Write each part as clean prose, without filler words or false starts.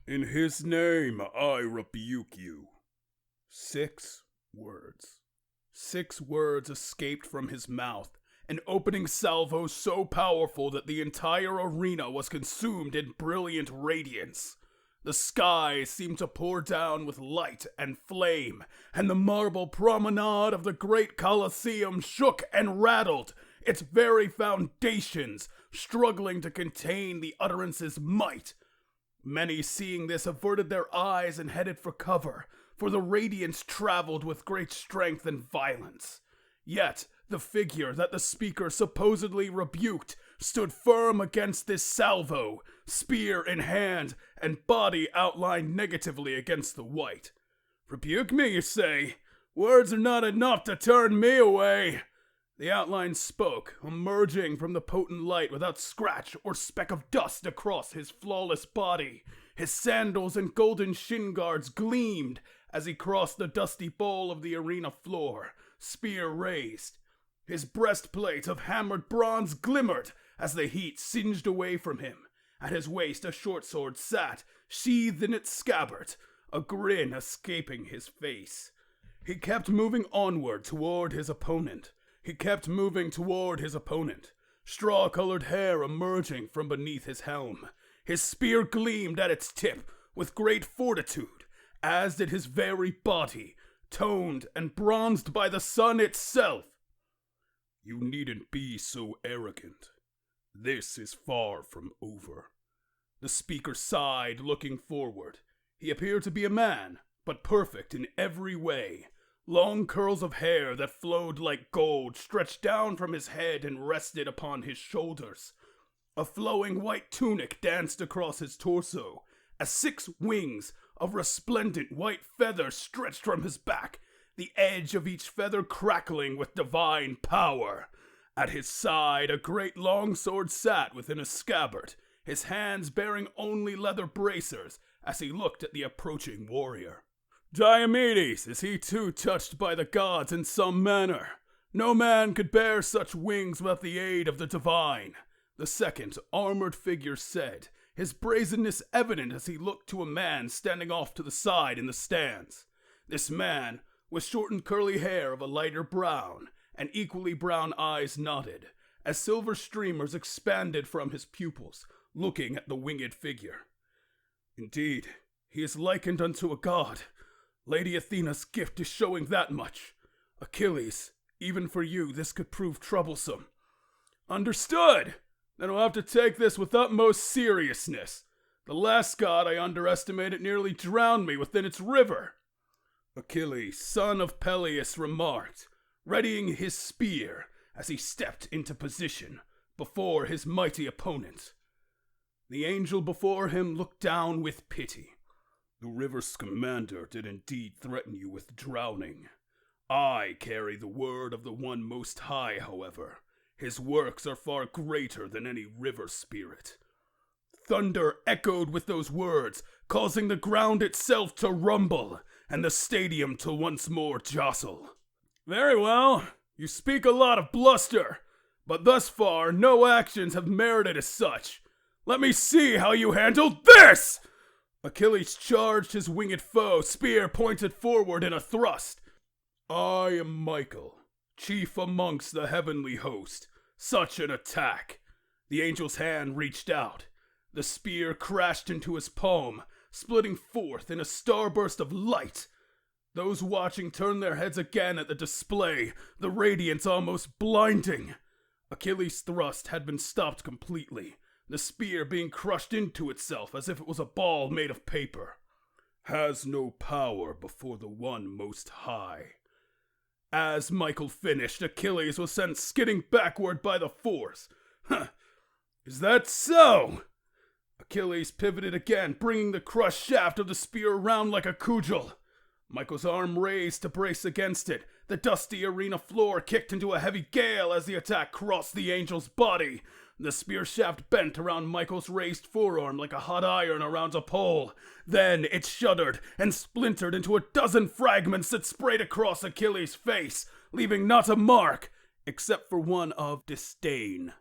In his name I rebuke you. 6 words. 6 words escaped from his mouth, an opening salvo so powerful that the entire arena was consumed in brilliant radiance. The sky seemed to pour down with light and flame, and the marble promenade of the great Colosseum shook and rattled, its very foundations struggling to contain the utterance's might. Many, seeing this, averted their eyes and headed for cover, for the radiance traveled with great strength and violence. Yet, the figure that the speaker supposedly rebuked stood firm against this salvo, spear in hand, and body outlined negatively against the white. "Rebuke me, you say? Words are not enough to turn me away." The outline spoke, emerging from the potent light without scratch or speck of dust across his flawless body. His sandals and golden shin guards gleamed as he crossed the dusty bowl of the arena floor, spear raised. His breastplate of hammered bronze glimmered as the heat singed away from him. At his waist a short sword sat, sheathed in its scabbard, a grin escaping his face. He kept moving onward toward his opponent. Straw-colored hair emerging from beneath his helm. His spear gleamed at its tip with great fortitude, as did his very body, toned and bronzed by the sun itself. "You needn't be so arrogant. This is far from over." The speaker sighed, looking forward. He appeared to be a man, but perfect in every way. Long curls of hair that flowed like gold stretched down from his head and rested upon his shoulders. A flowing white tunic danced across his torso, as 6 wings of resplendent white feathers stretched from his back, the edge of each feather crackling with divine power. At his side, a great long sword sat within a scabbard, his hands bearing only leather bracers as he looked at the approaching warrior. "Diomedes, is he too touched by the gods in some manner? No man could bear such wings without the aid of the divine," the second armored figure said, his brazenness evident as he looked to a man standing off to the side in the stands. This man, with shortened curly hair of a lighter brown, and equally brown eyes nodded, as silver streamers expanded from his pupils, looking at the winged figure. "Indeed, he is likened unto a god. Lady Athena's gift is showing that much. Achilles, even for you this could prove troublesome." "Understood! Then I'll have to take this with utmost seriousness. The last god I underestimated nearly drowned me within its river," Achilles, son of Peleus, remarked, readying his spear as he stepped into position before his mighty opponent. The angel before him looked down with pity. "The river's commander did indeed threaten you with drowning. I carry the word of the One Most High, however. His works are far greater than any river spirit." Thunder echoed with those words, causing the ground itself to rumble and the stadium to once more jostle. "Very well, you speak a lot of bluster, but thus far no actions have merited as such. Let me see how you handle this!" Achilles charged his winged foe, spear pointed forward in a thrust. "I am Michael, chief amongst the heavenly host. Such an attack!" The angel's hand reached out. The spear crashed into his palm, splitting forth in a starburst of light. Those watching turned their heads again at the display, the radiance almost blinding. Achilles' thrust had been stopped completely, the spear being crushed into itself as if it was a ball made of paper. "Has no power before the One Most High." As Michael finished, Achilles was sent skidding backward by the force. "Huh, is that so?" Achilles pivoted again, bringing the crushed shaft of the spear around like a cudgel. Michael's arm raised to brace against it. The dusty arena floor kicked into a heavy gale as the attack crossed the angel's body. The spear shaft bent around Michael's raised forearm like a hot iron around a pole. Then it shuddered and splintered into a dozen fragments that sprayed across Achilles' face, leaving not a mark, except for one of disdain.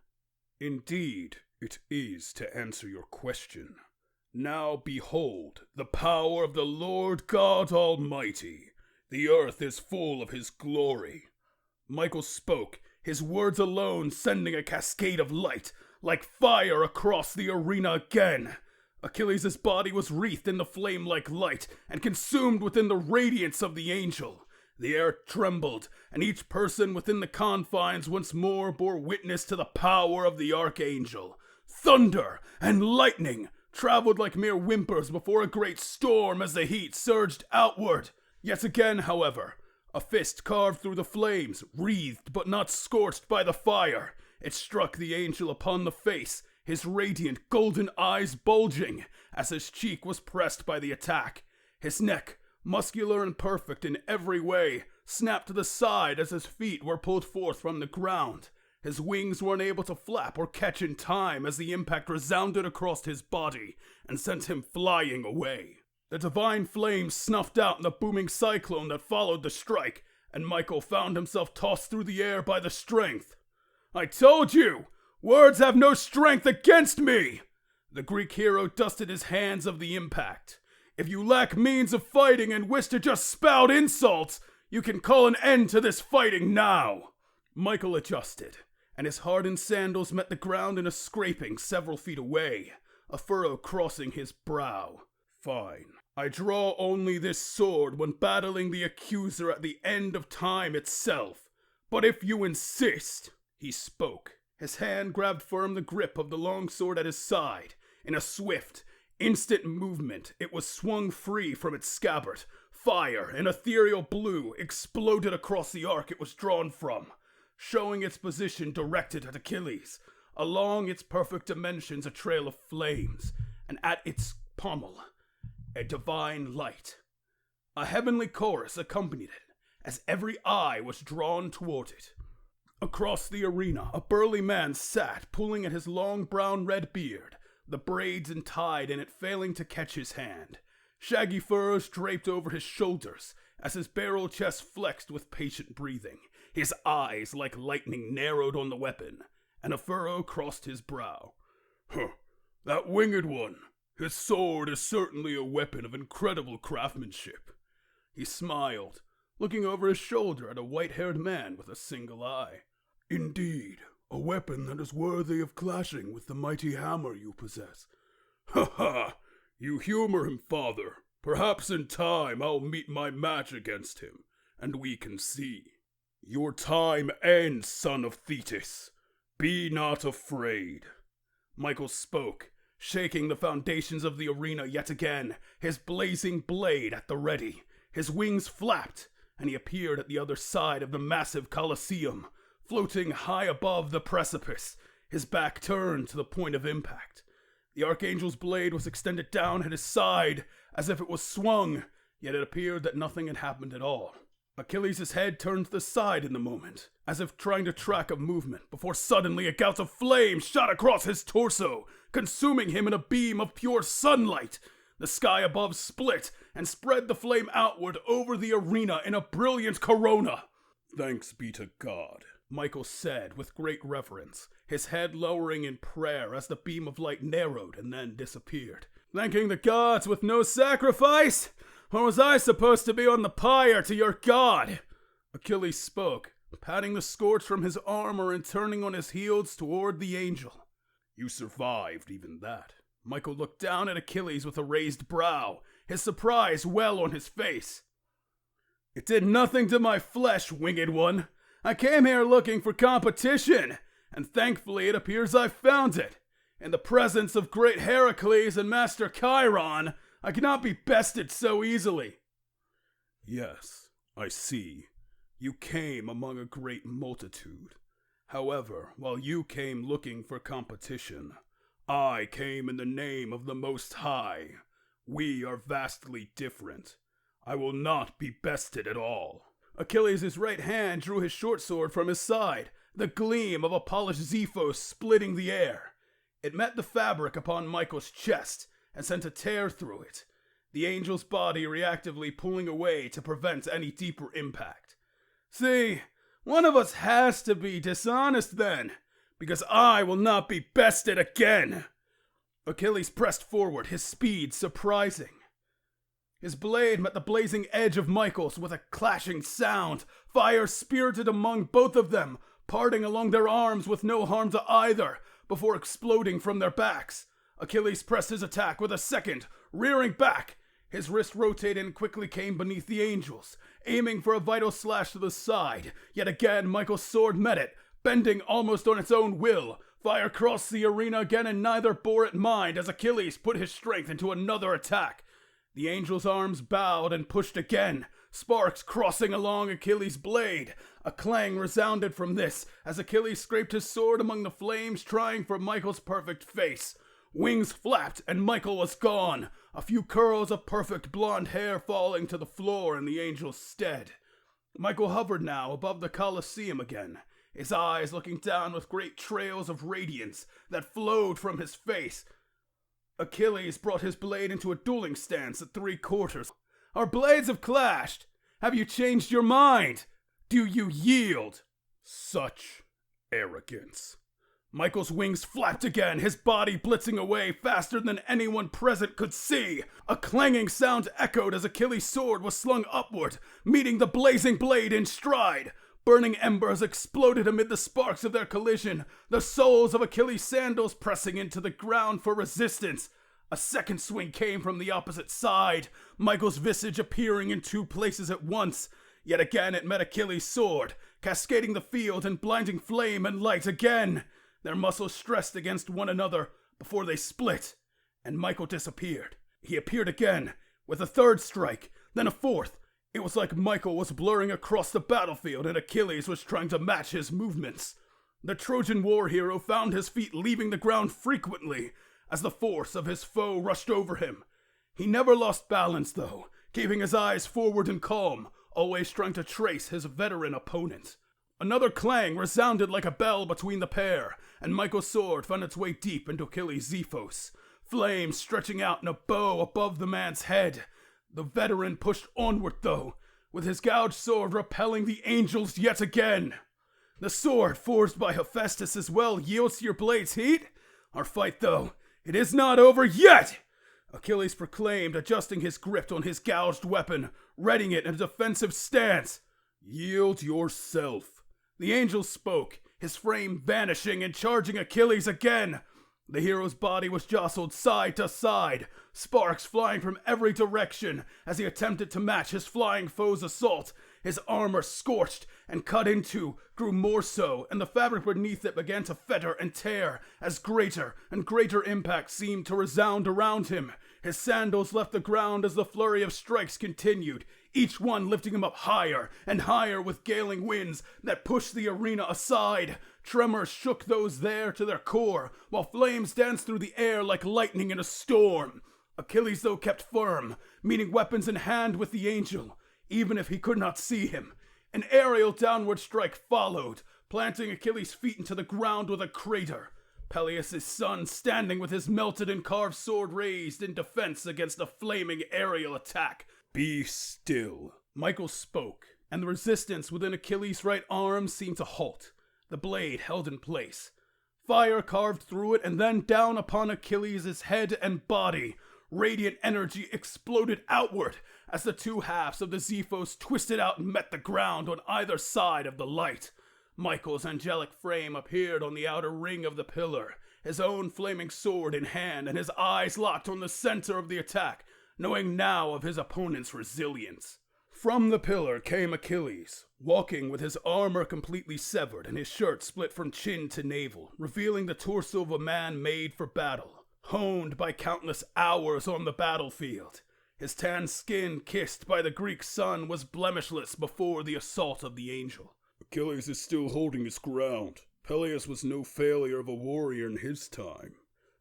"Indeed, it is to answer your question. Now behold the power of the Lord God Almighty. The earth is full of his glory. Michael spoke, his words alone sending a cascade of light, like fire across the arena again. Achilles' body was wreathed in the flame-like light and consumed within the radiance of the angel. The air trembled, and each person within the confines once more bore witness to the power of the archangel. Thunder and lightning traveled like mere whimpers before a great storm as the heat surged outward. Yet again, however, a fist carved through the flames, wreathed but not scorched by the fire. It struck the angel upon the face, his radiant golden eyes bulging as his cheek was pressed by the attack. His neck, muscular and perfect in every way, snapped to the side as his feet were pulled forth from the ground. His wings were unable to flap or catch in time as the impact resounded across his body and sent him flying away. The divine flames snuffed out in the booming cyclone that followed the strike, and Michael found himself tossed through the air by the strength. "I told you! Words have no strength against me!" The Greek hero dusted his hands of the impact. "If you lack means of fighting and wish to just spout insults, you can call an end to this fighting now." Michael adjusted, and his hardened sandals met the ground in a scraping several feet away, a furrow crossing his brow. "Fine. I draw only this sword when battling the accuser at the end of time itself. But if you insist," he spoke. His hand grabbed firm the grip of the long sword at his side. In a swift, instant movement, it was swung free from its scabbard. Fire, an ethereal blue, exploded across the arc it was drawn from, showing its position directed at Achilles. Along its perfect dimensions, a trail of flames, and at its pommel, a divine light. A heavenly chorus accompanied it, as every eye was drawn toward it. Across the arena, a burly man sat, pulling at his long brown-red beard, the braids and tied in it failing to catch his hand. Shaggy furs draped over his shoulders, as his barrel chest flexed with patient breathing. His eyes, like lightning, narrowed on the weapon, and a furrow crossed his brow. That winged one. His sword is certainly a weapon of incredible craftsmanship." He smiled, looking over his shoulder at a white-haired man with a single eye. "Indeed, a weapon that is worthy of clashing with the mighty hammer you possess." "Ha ha! You humor him, father. Perhaps in time I'll meet my match against him, and we can see." "Your time ends, son of Thetis. Be not afraid." Michael spoke, shaking the foundations of the arena yet again, his blazing blade at the ready. His wings flapped, and he appeared at the other side of the massive Colosseum, floating high above the precipice, his back turned to the point of impact. The Archangel's blade was extended down at his side, as if it was swung, yet it appeared that nothing had happened at all. Achilles' head turned to the side in the moment, as if trying to track a movement, before suddenly a gout of flame shot across his torso, consuming him in a beam of pure sunlight. The sky above split and spread the flame outward over the arena in a brilliant corona. "Thanks be to God," Michael said with great reverence, his head lowering in prayer as the beam of light narrowed and then disappeared. "Thanking the gods with no sacrifice? Or was I supposed to be on the pyre to your god?" Achilles spoke, patting the scorch from his armor and turning on his heels toward the angel. "You survived even that." Michael looked down at Achilles with a raised brow, his surprise well on his face. "It did nothing to my flesh, winged one. I came here looking for competition, and thankfully it appears I found it. In the presence of great Heracles and Master Chiron, I cannot be bested so easily." "Yes, I see. You came among a great multitude. However, while you came looking for competition, I came in the name of the Most High. We are vastly different. I will not be bested at all." Achilles' right hand drew his short sword from his side, the gleam of a polished Xephos splitting the air. It met the fabric upon Michael's chest and sent a tear through it, the angel's body reactively pulling away to prevent any deeper impact. "See, one of us has to be dishonest then, because I will not be bested again." Achilles pressed forward, his speed surprising. His blade met the blazing edge of Michael's with a clashing sound. Fire spirited among both of them, parting along their arms with no harm to either, before exploding from their backs. Achilles pressed his attack with a second, rearing back. His wrist rotated and quickly came beneath the angel's, aiming for a vital slash to the side. Yet again, Michael's sword met it, bending almost on its own will. Fire crossed the arena again, and neither bore it mind as Achilles put his strength into another attack. The angel's arms bowed and pushed again, sparks crossing along Achilles' blade. A clang resounded from this as Achilles scraped his sword among the flames, trying for Michael's perfect face. Wings flapped and Michael was gone, a few curls of perfect blonde hair falling to the floor in the angel's stead. Michael hovered now above the Colosseum again, his eyes looking down with great trails of radiance that flowed from his face. Achilles brought his blade into a dueling stance at 3/4. Our blades have clashed. Have you changed your mind? Do you yield? Such arrogance. Michael's wings flapped again, his body blitzing away faster than anyone present could see. A clanging sound echoed as Achilles' sword was slung upward, meeting the blazing blade in stride. Burning embers exploded amid the sparks of their collision, the soles of Achilles' sandals pressing into the ground for resistance. A second swing came from the opposite side, Michael's visage appearing in 2 places at once. Yet again it met Achilles' sword, cascading the field in blinding flame and light again. Their muscles stressed against one another before they split, and Michael disappeared. He appeared again, with a 3rd strike, then a 4th. It was like Michael was blurring across the battlefield and Achilles was trying to match his movements. The Trojan war hero found his feet leaving the ground frequently as the force of his foe rushed over him. He never lost balance though, keeping his eyes forward and calm, always trying to trace his veteran opponent. Another clang resounded like a bell between the pair, and Michael's sword found its way deep into Achilles' Xephos, flames stretching out in a bow above the man's head. The veteran pushed onward though, with his gouged sword repelling the angels yet again. The sword forged by Hephaestus as well yields to your blade's heat. Our fight though, it is not over yet! Achilles proclaimed, adjusting his grip on his gouged weapon, readying it in a defensive stance. Yield yourself. The angel spoke, his frame vanishing and charging Achilles again. The hero's body was jostled side to side, sparks flying from every direction as he attempted to match his flying foe's assault. His armor, scorched and cut into, grew more so, and the fabric beneath it began to fetter and tear as greater and greater impact seemed to resound around him. His sandals left the ground as the flurry of strikes continued, each one lifting him up higher and higher with galing winds that pushed the arena aside. Tremors shook those there to their core, while flames danced through the air like lightning in a storm. Achilles, though, kept firm, meeting weapons in hand with the angel, even if he could not see him. An aerial downward strike followed, planting Achilles' feet into the ground with a crater. Peleus' son standing with his melted and carved sword raised in defense against a flaming aerial attack. Be still. Michael spoke, and the resistance within Achilles' right arm seemed to halt. The blade held in place. Fire carved through it and then down upon Achilles' head and body. Radiant energy exploded outward as the 2 halves of the Xephos twisted out and met the ground on either side of the light. Michael's angelic frame appeared on the outer ring of the pillar, his own flaming sword in hand and his eyes locked on the center of the attack, knowing now of his opponent's resilience. From the pillar came Achilles, walking with his armor completely severed and his shirt split from chin to navel, revealing the torso of a man made for battle, honed by countless hours on the battlefield. His tan skin, kissed by the Greek sun, was blemishless before the assault of the angel. Achilles is still holding his ground. Peleus was no failure of a warrior in his time,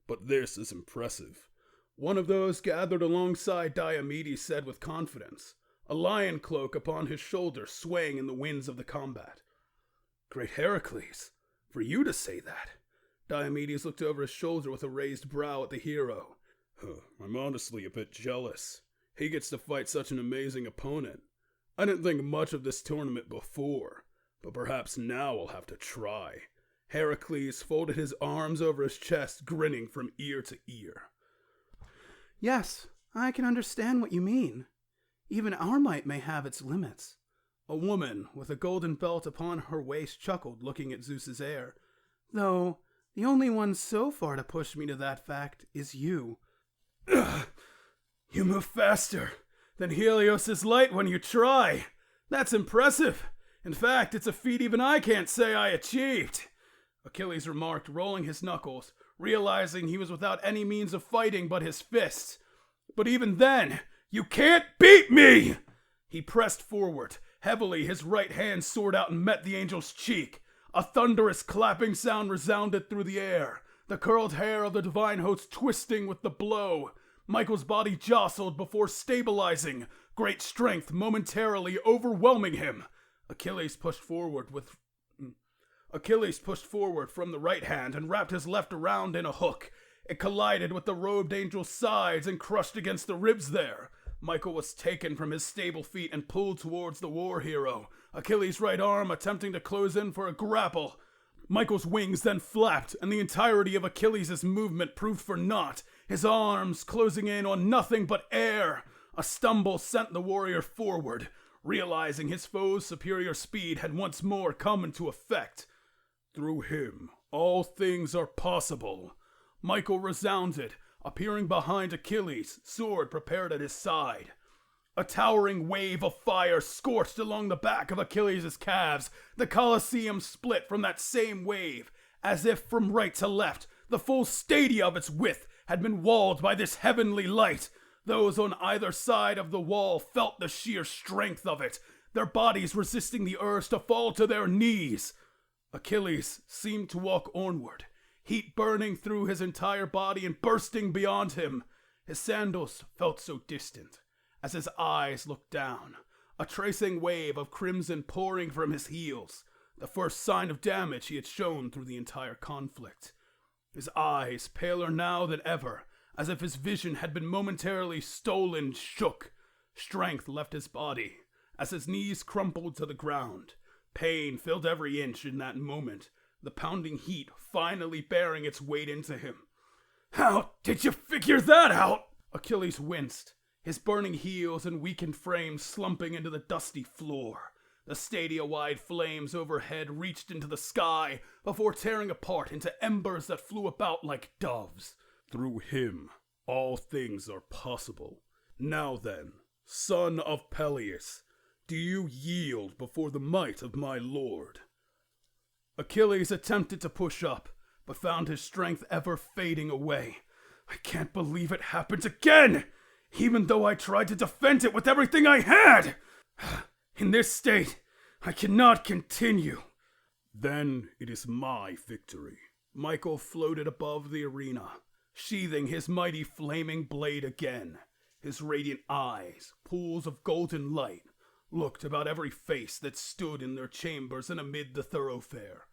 but this is impressive. One of those gathered alongside Diomedes said with confidence, a lion cloak upon his shoulder swaying in the winds of the combat. Great Heracles, for you to say that. Diomedes looked over his shoulder with a raised brow at the hero. I'm honestly a bit jealous. He gets to fight such an amazing opponent. I didn't think much of this tournament before, but perhaps now I'll have to try. Heracles folded his arms over his chest, grinning from ear to ear. Yes, I can understand what you mean. Even our might may have its limits. A woman with a golden belt upon her waist chuckled, looking at Zeus's heir. Though, the only one so far to push me to that fact is you. Ugh. You move faster than Helios' light when you try. That's impressive. In fact, it's a feat even I can't say I achieved, Achilles remarked, rolling his knuckles, realizing he was without any means of fighting but his fists. But even then, you can't beat me! He pressed forward. Heavily, his right hand soared out and met the angel's cheek. A thunderous clapping sound resounded through the air, the curled hair of the divine host twisting with the blow. Michael's body jostled before stabilizing, great strength momentarily overwhelming him. Achilles pushed forward from the right hand and wrapped his left around in a hook. It collided with the robed angel's sides and crushed against the ribs there. Michael was taken from his stable feet and pulled towards the war hero, Achilles' right arm attempting to close in for a grapple. Michael's wings then flapped, and the entirety of Achilles' movement proved for naught, his arms closing in on nothing but air. A stumble sent the warrior forward, realizing his foe's superior speed had once more come into effect. Through him, all things are possible. Michael resounded, appearing behind Achilles, sword prepared at his side. A towering wave of fire scorched along the back of Achilles' calves. The Colosseum split from that same wave, as if from right to left. The full stadia of its width had been walled by this heavenly light. Those on either side of the wall felt the sheer strength of it, their bodies resisting the urge to fall to their knees. Achilles seemed to walk onward, heat burning through his entire body and bursting beyond him. His sandals felt so distant. As his eyes looked down, a tracing wave of crimson pouring from his heels, the first sign of damage he had shown through the entire conflict. His eyes, paler now than ever, as if his vision had been momentarily stolen, shook. Strength left his body, as his knees crumpled to the ground. Pain filled every inch in that moment, the pounding heat finally bearing its weight into him. "How did you figure that out?" Achilles winced, his burning heels and weakened frame slumping into the dusty floor. The stadia-wide flames overhead reached into the sky before tearing apart into embers that flew about like doves. Through him, all things are possible. Now then, son of Peleus, do you yield before the might of my lord? Achilles attempted to push up, but found his strength ever fading away. I can't believe it happened again! Even though I tried to defend it with everything I had! In this state, I cannot continue. Then it is my victory. Michael floated above the arena, sheathing his mighty flaming blade again. His radiant eyes, pools of golden light, looked about every face that stood in their chambers and amid the thoroughfare.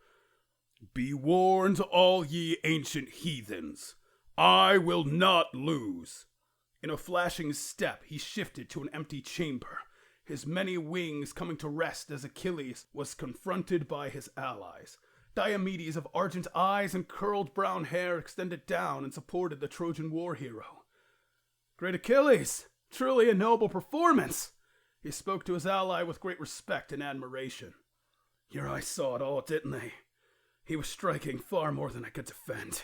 Be warned, all ye ancient heathens. I will not lose. In a flashing step, he shifted to an empty chamber, his many wings coming to rest as Achilles was confronted by his allies. Diomedes of argent eyes and curled brown hair extended down and supported the Trojan war hero. Great Achilles, truly a noble performance. He spoke to his ally with great respect and admiration. Your eyes saw it all, didn't they? He was striking far more than I could defend.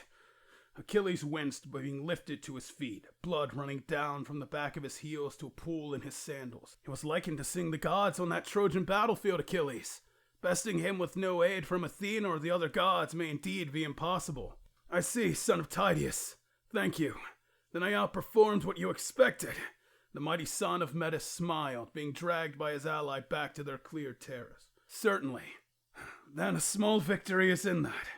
Achilles winced, being lifted to his feet, blood running down from the back of his heels to a pool in his sandals. It was likened to seeing the gods on that Trojan battlefield, Achilles. Besting him with no aid from Athena or the other gods may indeed be impossible. I see, son of Tydeus. Thank you. Then I outperformed what you expected. The mighty son of Metis smiled, being dragged by his ally back to their cleared terrace. Certainly. Then a small victory is in that.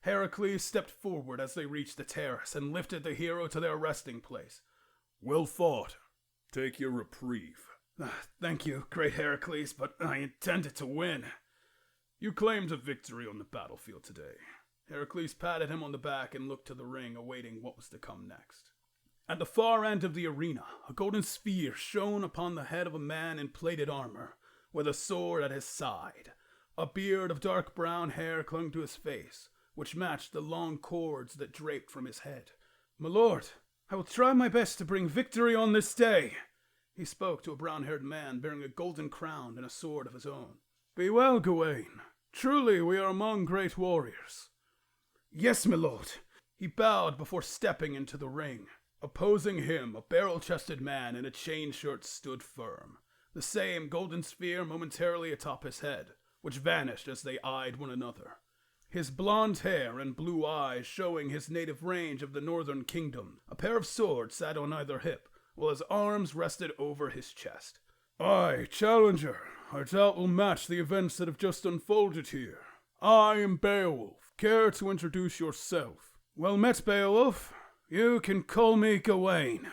Heracles stepped forward as they reached the terrace and lifted the hero to their resting place. Well fought. Take your reprieve. Thank you, great Heracles, but I intended to win. You claimed a victory on the battlefield today. Heracles patted him on the back and looked to the ring, awaiting what was to come next. At the far end of the arena, a golden sphere shone upon the head of a man in plated armor, with a sword at his side. A beard of dark brown hair clung to his face, which matched the long cords that draped from his head. "My lord, I will try my best to bring victory on this day." He spoke to a brown-haired man bearing a golden crown and a sword of his own. "Be well, Gawain. Truly we are among great warriors." "Yes, my lord." He bowed before stepping into the ring. Opposing him, a barrel-chested man in a chain shirt stood firm, the same golden sphere momentarily atop his head, which vanished as they eyed one another. His blonde hair and blue eyes showing his native range of the northern kingdom. A pair of swords sat on either hip, while his arms rested over his chest. "I, challenger, I doubt will match the events that have just unfolded here. I am Beowulf. Care to introduce yourself?" "Well met, Beowulf. You can call me Gawain."